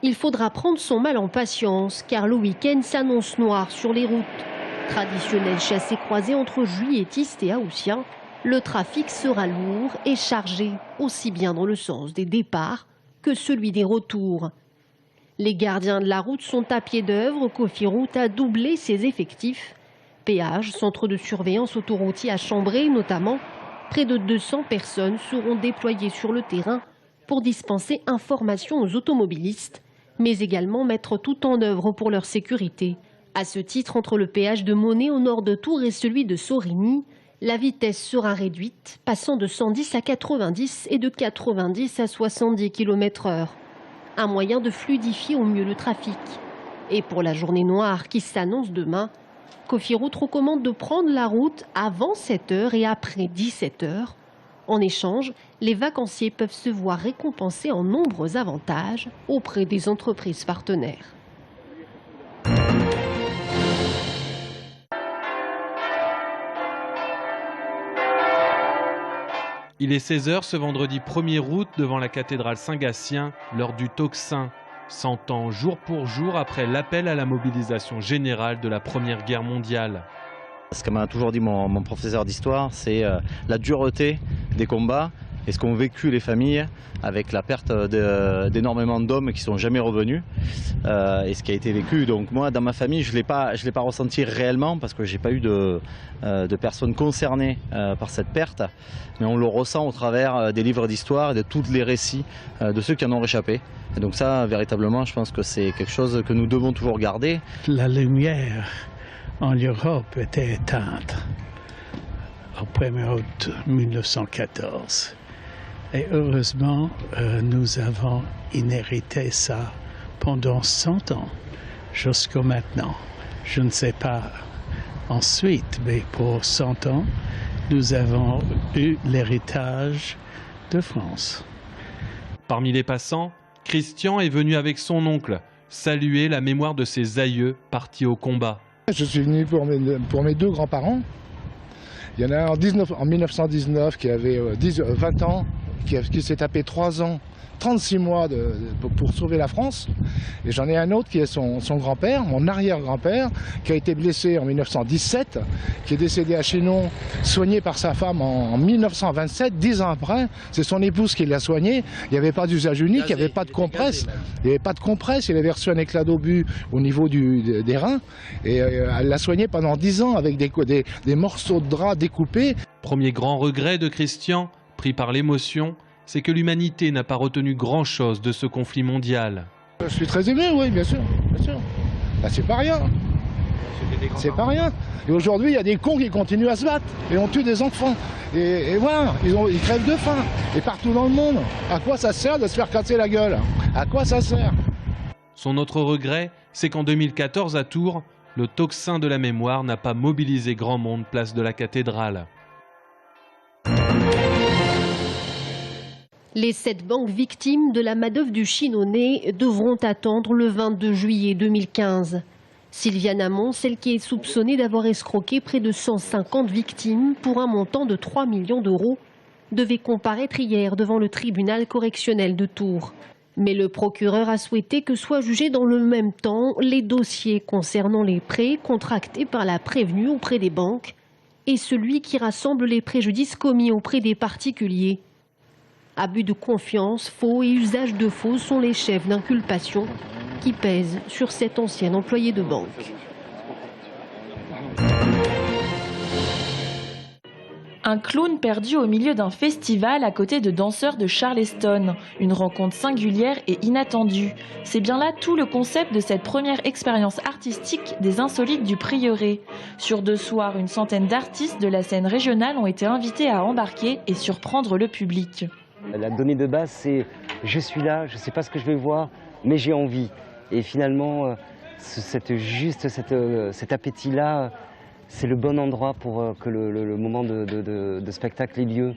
Il faudra prendre son mal en patience, car le week-end s'annonce noir sur les routes. Traditionnel chassé-croisé entre juilletistes et haussiens, le trafic sera lourd et chargé, aussi bien dans le sens des départs que celui des retours. Les gardiens de la route sont à pied d'œuvre. Cofiroute a doublé ses effectifs. Péage, centre de surveillance autoroutier à Chambray notamment, près de 200 personnes seront déployées sur le terrain pour dispenser information aux automobilistes, mais également mettre tout en œuvre pour leur sécurité. À ce titre, entre le péage de Monet au nord de Tours et celui de Sorigny, la vitesse sera réduite, passant de 110 à 90 et de 90 à 70 km/h. Un moyen de fluidifier au mieux le trafic. Et pour la journée noire qui s'annonce demain, Cofiroute recommande de prendre la route avant 7 h et après 17 h. En échange, les vacanciers peuvent se voir récompensés en nombreux avantages auprès des entreprises partenaires. Il est 16 h ce vendredi 1er août devant la cathédrale Saint-Gatien, l'heure du tocsin, 100 ans jour pour jour après l'appel à la mobilisation générale de la Première Guerre mondiale. Ce que m'a toujours dit mon professeur d'histoire, c'est la dureté des combats et ce qu'ont vécu les familles avec la perte d'énormément d'hommes qui ne sont jamais revenus et ce qui a été vécu. Donc moi, dans ma famille, je ne l'ai pas ressenti réellement parce que je n'ai pas eu de personnes concernées par cette perte. Mais on le ressent au travers des livres d'histoire et de tous les récits de ceux qui en ont réchappé. Et donc ça, véritablement, je pense que c'est quelque chose que nous devons toujours garder. La lumière en Europe était éteinte au 1er août 1914. Et heureusement, nous avons inhérité ça pendant 100 ans, jusqu'à maintenant. Je ne sais pas ensuite, mais pour 100 ans, nous avons eu l'héritage de France. Parmi les passants, Christian est venu avec son oncle saluer la mémoire de ses aïeux partis au combat. Je suis venu pour mes deux grands-parents. Il y en a un en 1919 qui avait 20 ans, qui s'est tapé 3 ans, 36 mois pour sauver la France. Et j'en ai un autre qui est son grand-père, mon arrière-grand-père, qui a été blessé en 1917, qui est décédé à Chinon, soigné par sa femme en 1927, 10 ans après. C'est son épouse qui l'a soigné. Il n'y avait pas d'usage unique, il n'y avait pas de compresse. Il n'y avait pas de compresse, il avait reçu un éclat d'obus au niveau des reins. Et elle l'a soigné pendant 10 ans avec des morceaux de drap découpés. Premier grand regret de Christian, pris par l'émotion, c'est que l'humanité n'a pas retenu grand-chose de ce conflit mondial. Je suis très ému, oui, bien sûr. Là, c'est pas rien. C'est pas rien. Et aujourd'hui, il y a des cons qui continuent à se battre et on tue des enfants. Et voilà, ils crèvent de faim. Et partout dans le monde. À quoi ça sert de se faire casser la gueule? À quoi ça sert? Son autre regret, c'est qu'en 2014 à Tours, le tocsin de la mémoire n'a pas mobilisé grand monde place de la cathédrale. Les 7 banques victimes de la manœuvre du Chinonais devront attendre le 22 juillet 2015. Sylviane Hamon, celle qui est soupçonnée d'avoir escroqué près de 150 victimes pour un montant de 3 millions d'euros, devait comparaître hier devant le tribunal correctionnel de Tours. Mais le procureur a souhaité que soient jugés dans le même temps les dossiers concernant les prêts contractés par la prévenue auprès des banques et celui qui rassemble les préjudices commis auprès des particuliers. Abus de confiance, faux et usage de faux sont les chefs d'inculpation qui pèsent sur cet ancien employé de banque. Un clown perdu au milieu d'un festival à côté de danseurs de Charleston. Une rencontre singulière et inattendue. C'est bien là tout le concept de cette première expérience artistique des Insolites du Prieuré. Sur 2 soirs, une centaine d'artistes de la scène régionale ont été invités à embarquer et surprendre le public. La donnée de base, c'est je suis là, je ne sais pas ce que je vais voir, mais j'ai envie. Et finalement, cet appétit-là, c'est le bon endroit pour que le moment de spectacle ait lieu.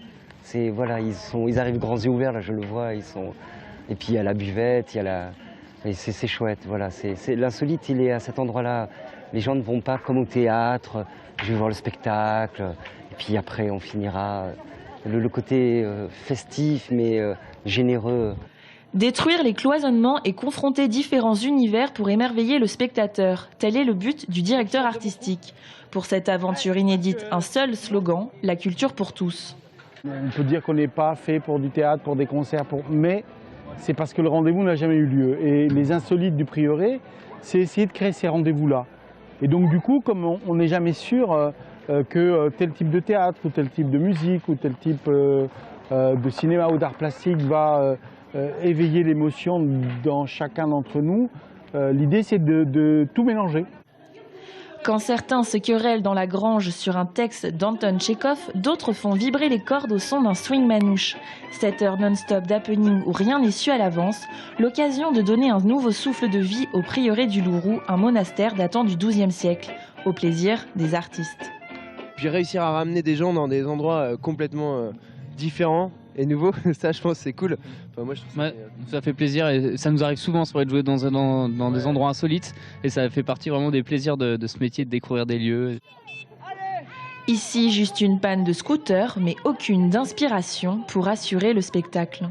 Voilà, ils arrivent grands yeux ouverts, là je le vois. Et puis il y a la buvette, c'est chouette. Voilà, l'insolite, il est à cet endroit-là. Les gens ne vont pas comme au théâtre, je vais voir le spectacle, et puis après on finira. Le côté festif mais généreux. Détruire les cloisonnements et confronter différents univers pour émerveiller le spectateur. Tel est le but du directeur artistique. Pour cette aventure inédite, un seul slogan, la culture pour tous. On peut dire qu'on n'est pas fait pour du théâtre, pour des concerts, mais c'est parce que le rendez-vous n'a jamais eu lieu. Et les insolites du prieuré, c'est essayer de créer ces rendez-vous-là. Et donc du coup, comme on n'est jamais sûr que tel type de théâtre, ou tel type de musique, ou tel type de cinéma ou d'art plastique va éveiller l'émotion dans chacun d'entre nous, l'idée c'est de tout mélanger. Quand certains se querellent dans la grange sur un texte d'Anton Tchekhov, d'autres font vibrer les cordes au son d'un swing manouche. 7 heures non-stop d'happening où rien n'est su à l'avance, l'occasion de donner un nouveau souffle de vie au prieuré du Louroux, un monastère datant du XIIe siècle, au plaisir des artistes. Puis réussir à ramener des gens dans des endroits complètement différents et nouveaux, ça je pense c'est cool. Enfin, moi, je trouve ça fait plaisir et ça nous arrive souvent de jouer dans des endroits insolites et ça fait partie vraiment des plaisirs de ce métier, de découvrir des lieux. Ici, juste une panne de scooter, mais aucune d'inspiration pour assurer le spectacle.